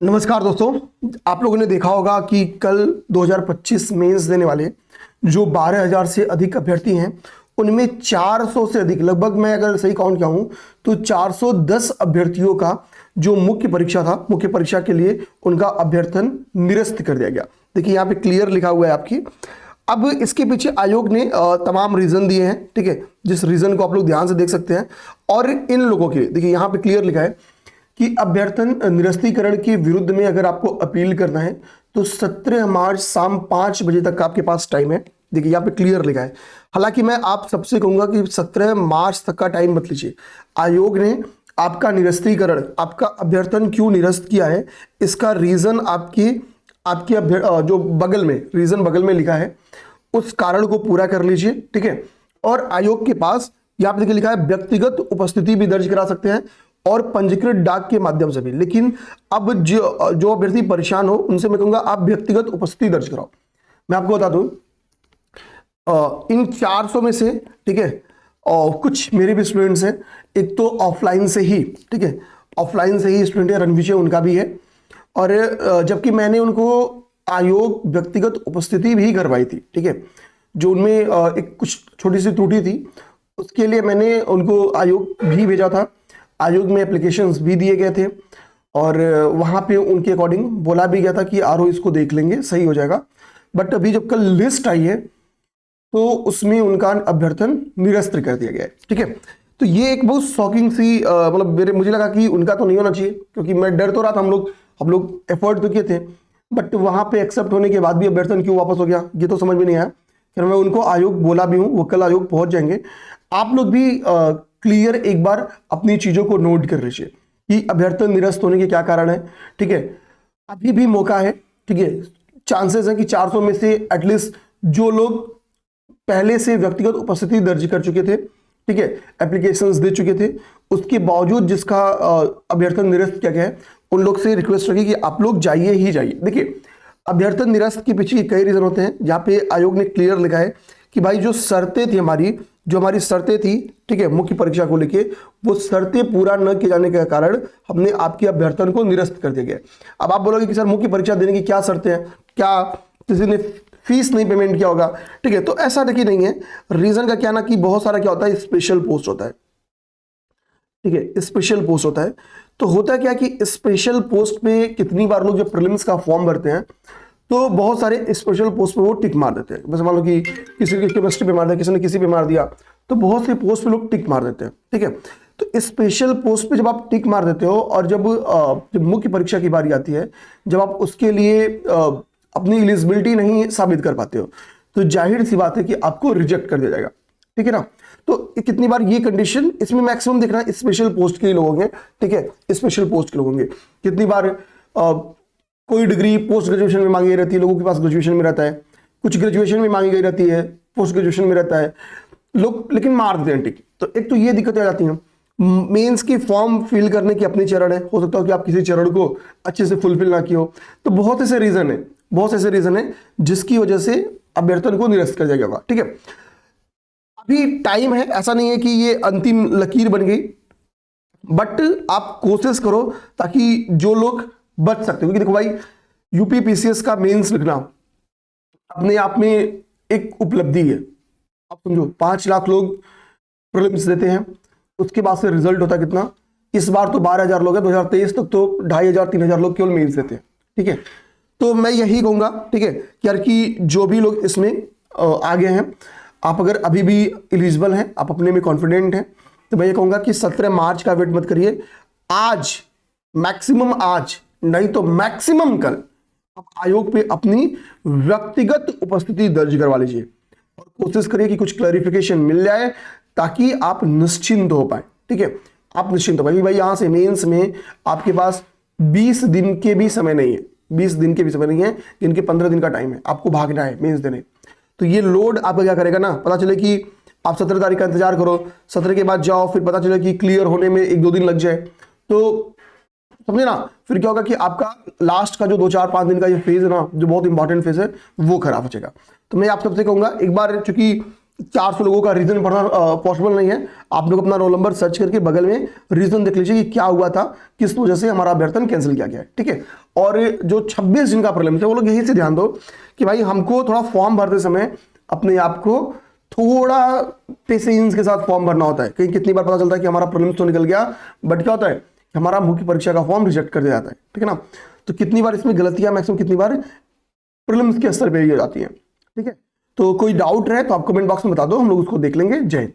नमस्कार दोस्तों। आप लोगों ने देखा होगा कि कल 2025 मेंस देने वाले जो 12,000 से अधिक अभ्यर्थी हैं उनमें 400 से अधिक, लगभग मैं अगर सही काउंट किया हूं तो 410 अभ्यर्थियों का जो मुख्य परीक्षा था, मुख्य परीक्षा के लिए उनका अभ्यर्थन निरस्त कर दिया गया। देखिए यहाँ पे क्लियर लिखा हुआ है आपकी। अब इसके पीछे आयोग ने तमाम रीजन दिए हैं, ठीक है, जिस रीजन को आप लोग ध्यान से देख सकते हैं। और इन लोगों के लिए देखिए यहाँ पे क्लियर लिखा है कि अभ्यर्थन निरस्तीकरण के विरुद्ध में अगर आपको अपील करना है तो 17 मार्च शाम 5 बजे तक आपके पास टाइम है। देखिए यहाँ पे क्लियर लिखा है। हालांकि मैं आप सबसे कहूंगा कि 17 मार्च तक का टाइम मत लीजिए। आयोग ने आपका निरस्तीकरण, आपका अभ्यर्थन क्यों निरस्त किया है, इसका रीजन आपकी आपकी जो बगल में रीजन बगल में लिखा है उस कारण को पूरा कर लीजिए, ठीक है। और आयोग के पास यहाँ पे देखिए लिखा है व्यक्तिगत उपस्थिति भी दर्ज करा सकते हैं और पंजीकृत डाक के माध्यम से भी। लेकिन अब जो अभ्यर्थी परेशान हो उनसे मैं कहूंगा आप व्यक्तिगत उपस्थिति दर्ज कराओ। मैं आपको बता दूं इन 400 में से, ठीक है, और कुछ मेरे भी स्टूडेंट्स हैं। एक तो ऑफलाइन से ही, ठीक है, ऑफलाइन से ही स्टूडेंट है, रणविजय उनका भी है। और जबकि मैंने उनको आयोग व्यक्तिगत उपस्थिति भी करवाई थी, ठीक है। जो उनमें एक कुछ छोटी सी त्रुटि थी उसके लिए मैंने उनको आयोग भी भेजा था। आयोग में एप्लीकेशंस भी दिए गए थे और वहाँ पे उनके अकॉर्डिंग बोला भी गया था कि आरओ इसको देख लेंगे, सही हो जाएगा। बट अभी जब कल लिस्ट आई है तो उसमें उनका अभ्यर्थन निरस्त कर दिया गया है, ठीक है। तो ये एक बहुत शॉकिंग सी मतलब मुझे लगा कि उनका तो नहीं होना चाहिए, क्योंकि मैं डर तो रहा था। हम लोग एफर्ट तो किए थे, बट वहाँ पे एक्सेप्ट होने के बाद भी अभ्यर्थन क्यों वापस हो गया ये तो समझ में नहीं आया। फिर मैं उनको आयोग बोला भी हूँ, वो कल आयोग पहुँच जाएंगे। आप लोग भी क्लियर एक बार अपनी चीजों को नोट कर लीजिए कि अभ्यर्थन निरस्त होने के क्या कारण है, ठीक है। अभी भी मौका है, ठीक है। चांसेस है कि 400 में से एटलीस्ट जो लोग पहले से व्यक्तिगत उपस्थिति दर्ज कर चुके थे, ठीक है, एप्लीकेशंस दे चुके थे, उसके बावजूद जिसका अभ्यर्थन निरस्त किया गया है, उन लोग से रिक्वेस्ट रखी कि आप लोग जाइए ही जाइए। देखिए अभ्यर्थन निरस्त के पीछे कई रीजन होते हैं। यहाँ पे आयोग ने क्लियर लिखा है कि भाई जो शर्तें थी हमारी शर्तें थी, ठीक है, मुख्य परीक्षा को लेके, वो शर्तें पूरा न किए जाने के कारण हमने आपके अभ्यर्थन को निरस्त कर दिया गया। अब आप बोलोगे कि सर मुख्य परीक्षा देने की क्या शर्तें हैं, क्या किसी ने फीस नहीं पेमेंट किया होगा, ठीक है। तो ऐसा देखिए नहीं है। रीजन का क्या ना कि बहुत सारा क्या होता है, स्पेशल पोस्ट होता है, ठीक है, स्पेशल पोस्ट होता है। तो होता क्या कि स्पेशल पोस्ट पे कितनी बार लोग जब प्रीलिम्स का फॉर्म भरते हैं तो बहुत सारे स्पेशल पोस्ट पे वो टिक मार देते हैं। बस मान लो कि किसी ने केमिस्ट्री पे मार दिया, किसी ने किसी पे मार दिया, तो बहुत से पोस्ट पे लोग टिक मार देते हैं, ठीक है। तो स्पेशल पोस्ट पे जब आप टिक मार देते हो और जब मुख्य परीक्षा की बारी आती है, जब आप उसके लिए अपनी एलिजिबिलिटी नहीं साबित कर पाते हो, तो जाहिर सी बात है कि आपको रिजेक्ट कर दिया जाएगा, ठीक है ना। तो कितनी बार ये कंडीशन इसमें मैक्सिमम देखना स्पेशल पोस्ट के लोग होंगे, ठीक है, स्पेशल पोस्ट के लोग होंगे। कितनी बार कोई डिग्री पोस्ट ग्रेजुएशन में मांगी गई रहती है, लोगों के पास ग्रेजुएशन में रहता है, कुछ ग्रेजुएशन में मांगी गई रहती है, पोस्ट ग्रेजुएशन में रहता है लोग, लेकिन मार देते हैं टिक। तो एक तो ये दिक्कतें आ जाती हैं। मेंस की फॉर्म फिल करने की अपनी चरण है, हो सकता हो कि आप किसी चरण को अच्छे से फुलफिल ना किया हो। तो बहुत ऐसे रीजन है जिसकी वजह से अभ्यर्थन को निरस्त कर दिया गया होगा, ठीक है। अभी टाइम है, ऐसा नहीं है कि ये अंतिम लकीर बन गई, बट आप कोशिश करो ताकि जो लोग बच सकते हो। क्योंकि देखो भाई, यूपी पीसीएस का मेंस लिखना अपने आप में एक उपलब्धि है। आप समझो 5 लाख लोग प्रीलिम्स देते हैं, उसके बाद से रिजल्ट होता है कितना, इस बार तो 12,000 लोग हैं, 2023 तक तो 2,500-3,000 लोग केवल मेंस देते हैं, ठीक है। तो मैं यही कहूंगा, ठीक है, यार कि जो भी लोग इसमें आगे हैं, आप अगर अभी भी एलिजिबल हैं, आप अपने में कॉन्फिडेंट हैं, तो मैं ये कहूंगा कि 17 मार्च का वेट मत करिए। आज मैक्सिमम, आज नहीं तो मैक्सिमम कल आप आयोग पे अपनी व्यक्तिगत उपस्थिति दर्ज करवा लीजिए और कोशिश करिए कि कुछ क्लैरिफिकेशन मिल जाए ताकि आप निश्चिंत हो पाए, ठीक है। आप निश्चिंत हो पाए भाई, यहां से मेंस में आपके पास 20 दिन के भी समय नहीं है, 20 दिन के भी समय नहीं है, इनके 15 दिन का टाइम है, आपको भागना है मेंस देने। तो ये लोड आपका क्या करेगा ना, पता चले कि आप 17 तारीख का इंतजार करो, 17 के बाद जाओ, फिर पता चले कि क्लियर होने में 1-2 दिन लग जाए, तो समझे ना, फिर क्या होगा कि आपका लास्ट का जो 2-4-5 दिन का ये फेज है ना, जो बहुत इंपॉर्टेंट फेज है, वो खराब हो जाएगा। तो मैं आप सबसे कहूंगा एक बार, चूंकि 400 लोगों का रीजन पढ़ना पॉसिबल नहीं है। आप लोग अपना रोल नंबर सर्च करके बगल में रीजन देख लीजिए कि क्या हुआ था, किस वजह से हमारा अभ्यर्थन कैंसिल किया गया है, ठीक है। और जो 26 दिन का प्रॉब्लम है वो लोग यही से ध्यान दो कि भाई हमको थोड़ा फॉर्म भरते समय अपने आप को थोड़ा पेशेंस के साथ फॉर्म भरना होता है। कहीं कितनी बार पता चलता है कि हमारा प्रॉब्लम तो निकल गया, बट क्या होता है कि हमारा मुख्य परीक्षा का फॉर्म रिजेक्ट कर दिया जाता है, ठीक है ना। तो कितनी बार इसमें गलतियां मैक्सिमम कितनी बार प्रीलिम्स के स्तर पे ही हो जाती हैं, ठीक है। तो कोई डाउट रहे तो आप कमेंट बॉक्स में बता दो, हम लोग उसको देख लेंगे। जय हिंद।